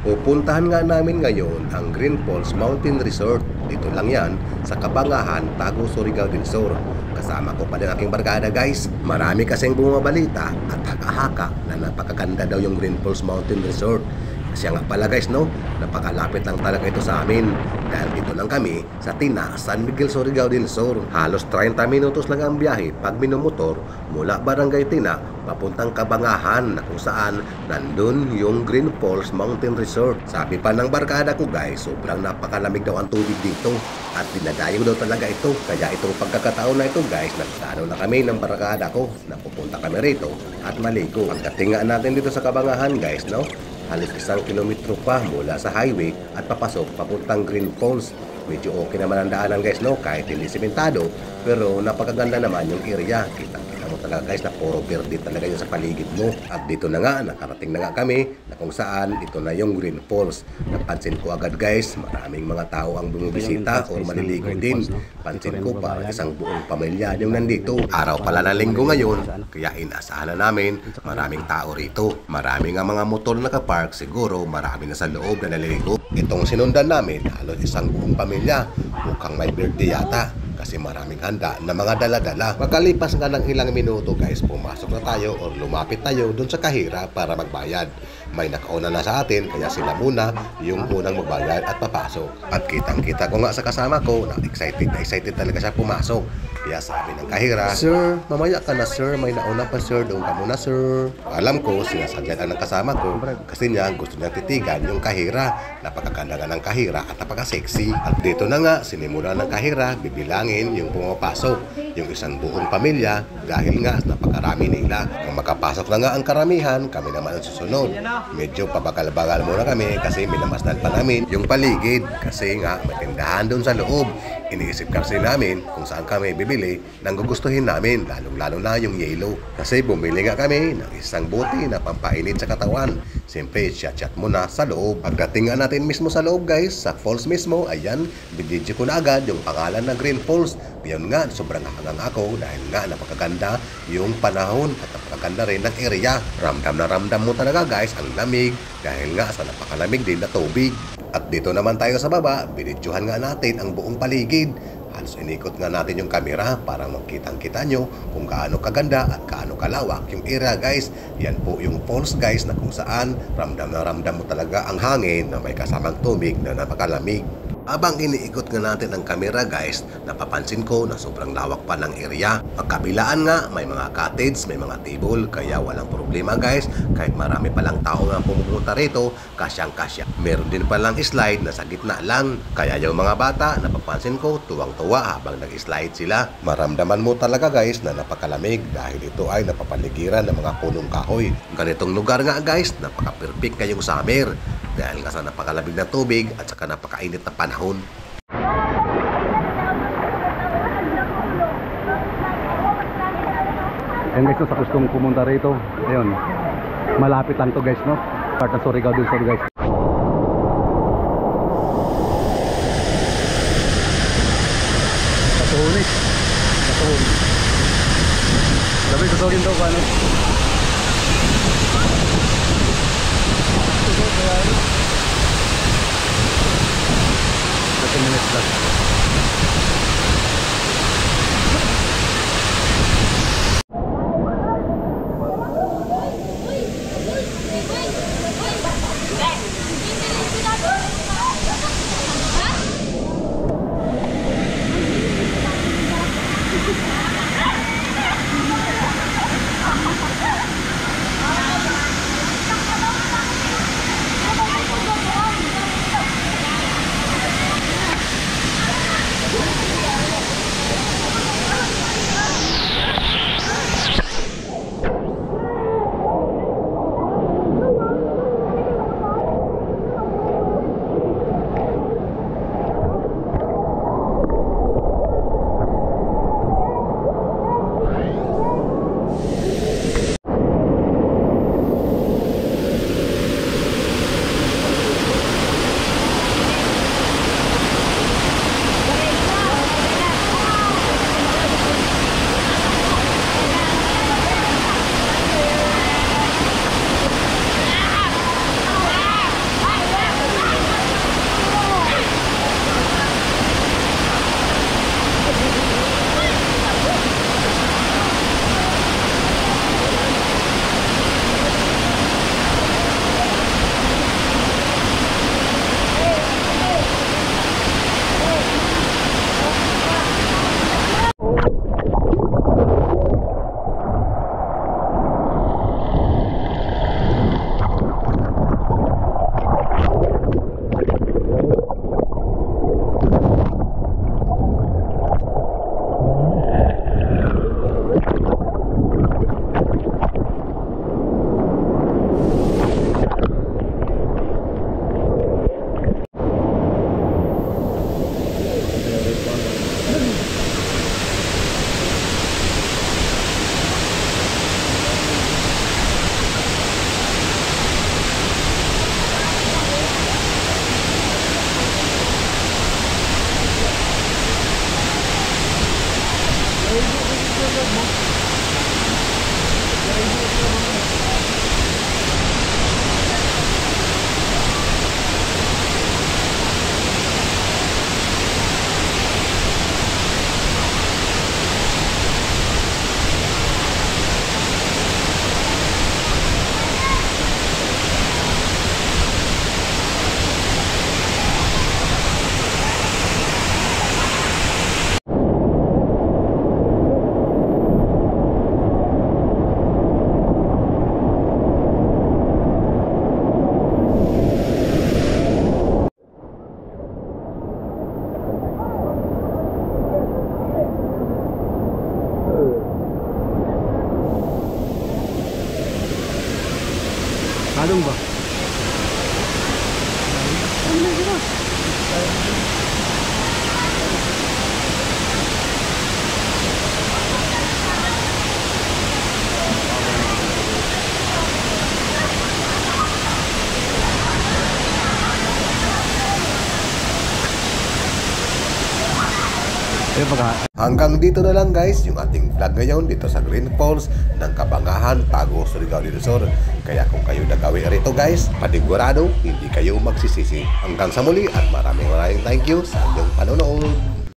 Pupuntahan nga namin ngayon ang Green Falls Mountain Resort. Dito lang yan sa Kabangahan, Taguig, Surigao del Sur. Kasama ko pa din aking barkada guys. Marami kasing bumabalita at haka-haka na napakaganda daw yung Green Falls Mountain Resort. Kasi nga pala guys no, napakalapit lang talaga ito sa amin. Dahil dito lang kami sa Tina, San Miguel, Surigao del Sur. Halos 30 minutos lang ang biyahe pag minumotor mula Barangay Tina papuntang Kabangahan na kung saan nandun yung Green Falls Mountain Resort. Sabi pa ng barkada ko guys, sobrang napakalamig daw ang tubig dito at dinadayo daw talaga ito. Kaya itong pagkakataon na ito guys, nagplano na kami ng barkada ko na pupunta kami rito at maligo. Pagdating nga natin dito sa Kabangahan guys no, halos 1 kilometro pa mula sa highway at papasok papuntang Green Falls. Medyo okay naman ang daanan guys no, kahit hindi simentado, pero napakaganda naman yung area. Kita mo talaga guys na puro verde talaga yun sa paligid mo. At dito na nga, nakarating na nga kami na kung saan ito na yung Green Falls. Napansin ko agad guys, maraming mga tao ang bumibisita o maliligo din. Pansin ko pa isang buong pamilya yung nandito. Araw pala na linggo ngayon, kaya inasahan na namin maraming tao rito. Maraming nga mga motor nakapark, siguro marami na sa loob na naliligo. Itong sinundan namin, halos isang buong pamilya, mukhang may birthday yata. Kasi maraming handa na mga dala-dala. Magkalipas nga ng ilang minuto guys, pumasok na tayo o lumapit tayo dun sa kahira para magbayad. May nakauna na sa atin, kaya sila muna yung unang magbayad at papasok. At kitang-kita ko nga sa kasama ko na excited talaga siya pumasok. Kaya sabi ng kahira, "Sir, mamaya ka na sir, may nauna pa sir, doon ka muna sir." Alam ko, sinasadya lang ng kasama ko kasi niya gusto niya titigan yung kahira. Napakaganda nga ng kahira at napaka-sexy. At dito na nga, sinimula ng kahira, bibilangin yung pumapasok, yung isang buong pamilya dahil nga napakarami nila. Kung makapasok na nga ang karamihan, kami naman ang susunod. Medyo pabagal-bagal muna kami kasi minamasdan pa namin yung paligid kasi nga may tindahan doon sa loob. Iniisip kasi namin kung saan kami bibili ng gugustuhin namin, lalong-lalo na yung yelo. Kasi bumili nga kami ng isang buti na pampainit sa katawan. Siyempre, chat-chat muna sa loob. Pagdating nga natin mismo sa loob guys, sa falls mismo, ayan, binidyo ko na agad yung pangalan ng Green Falls. Yun nga, sobrang hangang ako dahil nga napakaganda yung panahon at napakaganda rin ng area. Ramdam na ramdam mo talaga guys ang lamig dahil nga sa napakalamig din na tubig. At dito naman tayo sa baba, binidyohan nga natin ang buong paligid. Halos inikot nga natin yung kamera para makitang-kita nyo kung gaano kaganda at gaano kalawak yung area guys. Yan po yung falls guys na kung saan ramdam na ramdam mo talaga ang hangin na may kasamang tubig na napakalamig. Habang iniikot nga natin ang kamera guys, napapansin ko na sobrang lawak pa ng area. Pagkabilaan nga, may mga cottage, may mga table, kaya walang problema guys. Kahit marami palang tao nga pumupunta rito, kasyang-kasya. Meron din palang slide na sa gitna lang. Kaya yung mga bata, napapansin ko, tuwang-tuwa habang nag-slide sila. Maramdaman mo talaga guys na napakalamig dahil ito ay napapaligiran ng mga punong kahoy. Ganitong lugar nga guys, napaka-perfect kayong summer. Dahil nga sa napakalamig na tubig at saka napakainit na panahon. Ayan guys, sa gustong pumunta rito, ayun, malapit lang to guys no, part ng Surigao del Sur guys. Katuhunik, sabi tuturin daw paano. 30 minutes lang. Anong ba? Hanggang dito na lang guys yung ating vlog ngayon dito sa Green Falls ng Kabangahan, Taguig, Surigao del Sur. Kaya kung kayo nagawi rito guys, panigurado hindi kayo magsisisi. Hanggang sa muli at maraming thank you sa inyong panonood.